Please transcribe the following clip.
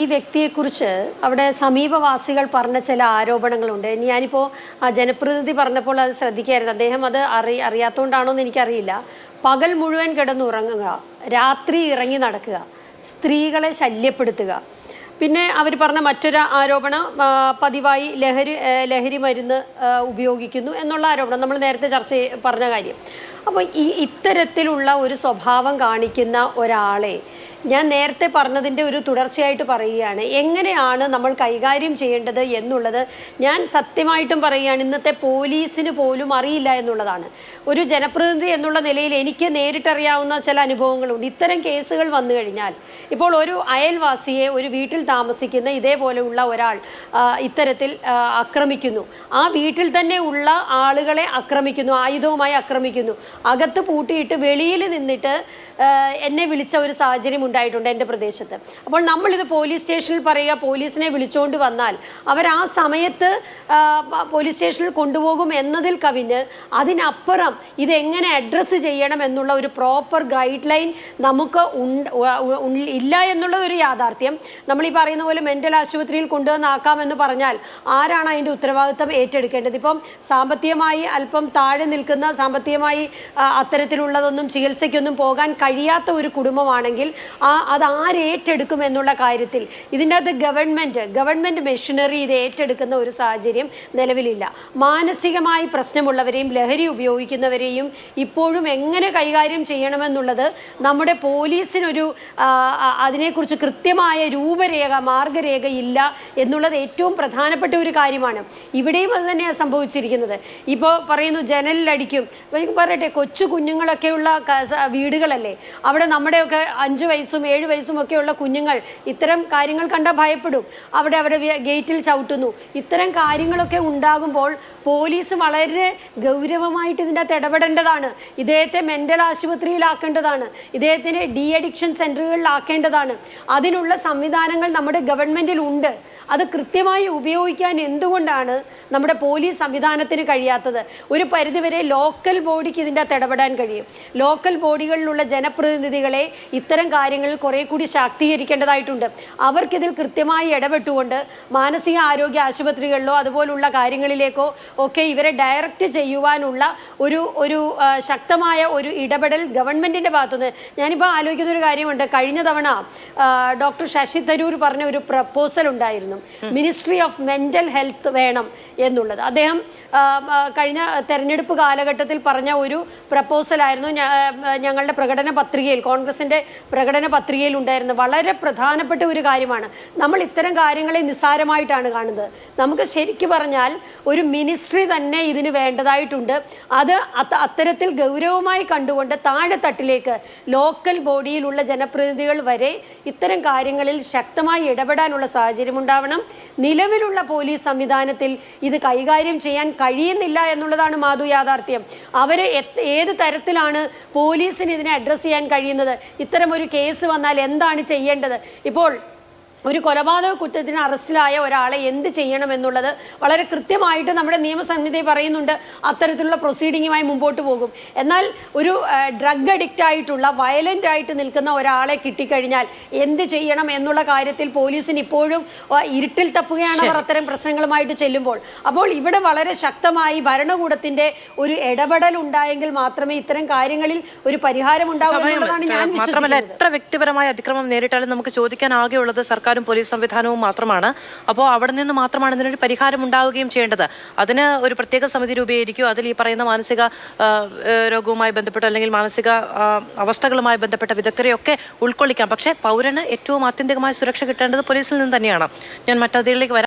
ഈ വ്യക്തിയെക്കുറിച്ച് അവിടെ സമീപവാസികൾ പറഞ്ഞ ചില ആരോപണങ്ങളുണ്ട്. ഞാനിപ്പോൾ ആ ജനപ്രതിനിധി പറഞ്ഞപ്പോൾ അത് ശ്രദ്ധിക്കായിരുന്നു. അദ്ദേഹം അത് അറിയാത്തതുകൊണ്ടാണോ എന്ന് എനിക്കറിയില്ല. പകൽ മുഴുവൻ കിടന്നുറങ്ങുക, രാത്രി ഇറങ്ങി നടക്കുക, സ്ത്രീകളെ ശല്യപ്പെടുത്തുക. പിന്നെ അവർ പറഞ്ഞ മറ്റൊരു ആരോപണം പതിവായി ലഹരി മരുന്ന് ഉപയോഗിക്കുന്നു എന്നുള്ള ആരോപണം. നമ്മൾ നേരത്തെ പറഞ്ഞ കാര്യം. അപ്പോൾ ഇത്തരത്തിലുള്ള ഒരു സ്വഭാവം കാണിക്കുന്ന ഒരാളെ ഞാൻ നേരത്തെ പറഞ്ഞതിൻ്റെ ഒരു തുടർച്ചയായിട്ട് പറയുകയാണ്. എങ്ങനെയാണ് നമ്മൾ കൈകാര്യം ചെയ്യേണ്ടത് എന്നുള്ളത് ഞാൻ സത്യമായിട്ടും പറയുകയാണ്. ഇന്നത്തെ പോലീസിന് പോലും അറിയില്ല എന്നുള്ളതാണ്. ഒരു ജനപ്രതിനിധി എന്നുള്ള നിലയിൽ എനിക്ക് നേരിട്ടറിയാവുന്ന ചില അനുഭവങ്ങളുണ്ട്. ഇത്തരം കേസുകൾ വന്നു കഴിഞ്ഞാൽ ഇപ്പോൾ ഒരു അയൽവാസിയെ, ഒരു വീട്ടിൽ താമസിക്കുന്ന ഇതേപോലെയുള്ള ഒരാൾ ഇത്തരത്തിൽ ആക്രമിക്കുന്നു, ആ വീട്ടിൽ തന്നെ ഉള്ള ആളുകളെ ആക്രമിക്കുന്നു, ആയുധവുമായി ആക്രമിക്കുന്നു, അകത്ത് പൂട്ടിയിട്ട് വെളിയിൽ നിന്നിട്ട് എന്നെ വിളിച്ച ഒരു സാഹചര്യം ഉണ്ടായിട്ടുണ്ട് എൻ്റെ പ്രദേശത്ത്. അപ്പോൾ നമ്മളിത് പോലീസ് സ്റ്റേഷനിൽ പറയുക, പോലീസിനെ വിളിച്ചുകൊണ്ട് വന്നാൽ അവർ ആ സമയത്ത് പോലീസ് സ്റ്റേഷനിൽ കൊണ്ടുപോകും എന്നതിൽ കവിഞ്ഞ് അതിനപ്പുറം ഇതെങ്ങനെ അഡ്രസ്സ് ചെയ്യണം എന്നുള്ള ഒരു പ്രോപ്പർ ഗൈഡ് ലൈൻ നമുക്ക് ഇല്ല എന്നുള്ളത് ഒരു യാഥാർത്ഥ്യം. നമ്മൾ ഈ പറയുന്ന പോലെ മെൻ്റൽ ആശുപത്രിയിൽ കൊണ്ടുവന്നാക്കാമെന്ന് പറഞ്ഞാൽ ആരാണ് അതിൻ്റെ ഉത്തരവാദിത്തം ഏറ്റെടുക്കേണ്ടത്? ഇപ്പം സാമ്പത്തികമായി അല്പം താഴെ നിൽക്കുന്ന, സാമ്പത്തികമായി അത്തരത്തിലുള്ളതൊന്നും ചികിത്സയ്ക്കൊന്നും പോകാൻ കഴിയാത്ത ഒരു കുടുംബമാണെങ്കിൽ അത് ആരേറ്റെടുക്കും എന്നുള്ള കാര്യത്തിൽ ഇതിൻ്റെ അകത്ത് ഗവൺമെൻറ് മെഷീനറി ഇത് ഏറ്റെടുക്കുന്ന ഒരു സാഹചര്യം നിലവിലില്ല. മാനസികമായി പ്രശ്നമുള്ളവരെയും ലഹരി ഉപയോഗിക്കുന്നവരെയും ഇപ്പോഴും എങ്ങനെ കൈകാര്യം ചെയ്യണമെന്നുള്ളത് നമ്മുടെ പോലീസിനൊരു അതിനെക്കുറിച്ച് കൃത്യമായ രൂപരേഖ, മാർഗരേഖ ഇല്ല എന്നുള്ളത് ഏറ്റവും പ്രധാനപ്പെട്ട ഒരു കാര്യമാണ്. ഇവിടെയും അത് തന്നെയാണ് സംഭവിച്ചിരിക്കുന്നത്. ഇപ്പോൾ പറയുന്നു ജനലിലടിക്കും. പറയട്ടെ, കൊച്ചു കുഞ്ഞുങ്ങളൊക്കെയുള്ള വീടുകളല്ലേ, അവിടെ നമ്മുടെയൊക്കെ 5 വയസ്സും 7 വയസ്സും ഒക്കെയുള്ള കുഞ്ഞുങ്ങൾ ഇത്തരം കാര്യങ്ങൾ കണ്ടാൽ ഭയപ്പെടും. അവിടെ ഗേറ്റിൽ ചവിട്ടുന്നു. ഇത്തരം കാര്യങ്ങളൊക്കെ ഉണ്ടാകുമ്പോൾ പോലീസ് വളരെ ഗൗരവമായിട്ട് ഇതിൻ്റെ അകത്ത് ഇടപെടേണ്ടതാണ്. ഇദ്ദേഹത്തെ മെൻ്റൽ ആശുപത്രിയിലാക്കേണ്ടതാണ്, ഇദ്ദേഹത്തിന് ഡി അഡിക്ഷൻ സെൻ്ററുകളിലാക്കേണ്ടതാണ്. അതിനുള്ള സംവിധാനങ്ങൾ നമ്മുടെ ഗവൺമെൻറ്റിൽ ഉണ്ട്. അത് കൃത്യമായി ഉപയോഗിക്കാൻ എന്തുകൊണ്ടാണ് നമ്മുടെ പോലീസ് സംവിധാനത്തിന് കഴിയാത്തത്? ഒരു പരിധിവരെ ലോക്കൽ ബോഡിക്ക് ഇതിൻ്റെ അകത്ത് ഇടപെടാൻ കഴിയും. ലോക്കൽ ബോഡികളിലുള്ള ജനപ്രതിനിധികളെ ഇത്തരം കാര്യങ്ങളിൽ കുറേ കൂടി ശാക്തീകരിക്കേണ്ടതായിട്ടുണ്ട്. അവർക്കിതിൽ കൃത്യമായി ഇടപെട്ടുകൊണ്ട് മാനസിക ആരോഗ്യ ആശുപത്രികളിലോ അതുപോലുള്ള കാര്യങ്ങളിലേക്കോ ഒക്കെ ഇവരെ ഡയറക്റ്റ് ചെയ്യുവാനുള്ള ഒരു ശക്തമായ ഒരു ഇടപെടൽ ഗവൺമെൻറ്റിൻ്റെ ഭാഗത്തുനിന്ന്. ഞാനിപ്പോൾ ആലോചിക്കുന്ന ഒരു കാര്യമുണ്ട്. കഴിഞ്ഞ തവണ ഡോക്ടർ ശശി തരൂർ പറഞ്ഞ ഒരു പ്രപ്പോസൽ ഉണ്ടായിരുന്നു, മിനിസ്ട്രി ഓഫ് മെൻ്റൽ ഹെൽത്ത് വേണം എന്നുള്ളത്. അദ്ദേഹം കഴിഞ്ഞ തെരഞ്ഞെടുപ്പ് കാലഘട്ടത്തിൽ പറഞ്ഞ ഒരു പ്രപ്പോസലായിരുന്നു. ഞങ്ങളുടെ പ്രകടന പത്രികയിൽ, കോൺഗ്രസിൻ്റെ പ്രകടന പത്രികയിൽ ഉണ്ടായിരുന്നു. വളരെ പ്രധാനപ്പെട്ട ഒരു കാര്യമാണ്. നമ്മൾ ഇത്തരം കാര്യങ്ങളെ നിസ്സാരമായിട്ടാണ് കാണുന്നത്. നമുക്ക് ശരിക്കും പറഞ്ഞാൽ ഒരു മിനിസ്ട്രി തന്നെ ഇതിന് വേണ്ടതായിട്ടുണ്ട്. അത് അത്തരത്തിൽ ഗൗരവമായി കണ്ടുകൊണ്ട് താഴെത്തട്ടിലേക്ക് ലോക്കൽ ബോഡിയിലുള്ള ജനപ്രതിനിധികൾ വരെ ഇത്തരം കാര്യങ്ങളിൽ ശക്തമായി ഇടപെടാനുള്ള സാഹചര്യം ഉണ്ടാവണം. നിലവിലുള്ള പോലീസ് സംവിധാനത്തിൽ ഇത് കൈകാര്യം ചെയ്യാൻ കഴിയുന്നില്ല എന്നുള്ളതാണ് യാഥാർത്ഥ്യം. അവരെ ഏത് തരത്തിലാണ് പോലീസിന് ഇതിനെ അഡ്രസ്സ് ചെയ്യാൻ കഴിയുന്നത്? ഇത്തരം ഒരു കേസ് വന്നാൽ എന്താണ് ചെയ്യേണ്ടത്? ഇപ്പോൾ ഒരു കൊലപാതക കുറ്റത്തിന് അറസ്റ്റിലായ ഒരാളെ എന്ത് ചെയ്യണമെന്നുള്ളത് വളരെ കൃത്യമായിട്ട് നമ്മുടെ നിയമസംഹിത പറയുന്നുണ്ട്. അത്തരത്തിലുള്ള പ്രൊസീഡിങ്ങുമായി മുമ്പോട്ട് പോകും. എന്നാൽ ഒരു ഡ്രഗ് അഡിക്റ്റ് ആയിട്ടുള്ള, വയലൻ്റ് ആയിട്ട് നിൽക്കുന്ന ഒരാളെ കിട്ടിക്കഴിഞ്ഞാൽ എന്ത് ചെയ്യണം എന്നുള്ള കാര്യത്തിൽ പോലീസിന് ഇപ്പോഴും ഇരുട്ടിൽ തപ്പുകയാണ് അവർ അത്തരം പ്രശ്നങ്ങളുമായിട്ട് ചെല്ലുമ്പോൾ. അപ്പോൾ ഇവിടെ വളരെ ശക്തമായി ഭരണകൂടത്തിൻ്റെ ഒരു ഇടപെടൽ ഉണ്ടായെങ്കിൽ മാത്രമേ ഇത്തരം കാര്യങ്ങളിൽ ഒരു പരിഹാരം ഉണ്ടാവൂ എന്നുള്ളതാണ് ഞാൻ വിശ്വസിക്കുന്നത്. എത്ര വ്യക്തിപരമായ അതിക്രമം നേരിട്ടാലും നമുക്ക് ചോദിക്കാൻ ആകെയുള്ളത് സർക്കാരും പോലീസ് സംവിധാനവും മാത്രമാണ്. അപ്പോൾ അവിടെ നിന്ന് മാത്രമാണ് ഇതിനൊരു പരിഹാരം ഉണ്ടാവുകയും ചെയ്യേണ്ടത്. അതിന് ഒരു പ്രത്യേക സമിതി രൂപീകരിക്കുകയോ അതിൽ ഈ പറയുന്ന മാനസിക രോഗവുമായി ബന്ധപ്പെട്ടോ അല്ലെങ്കിൽ മാനസിക അവസ്ഥകളുമായി ബന്ധപ്പെട്ട വിദഗ്ധരെയൊക്കെ ഉൾക്കൊള്ളിക്കാം. പക്ഷേ പൗരന് ഏറ്റവും ആത്യന്തികമായ സുരക്ഷ കിട്ടേണ്ടത് പോലീസിൽ നിന്ന് തന്നെയാണ്. ഞാൻ മറ്റതിലേക്ക് വരാം.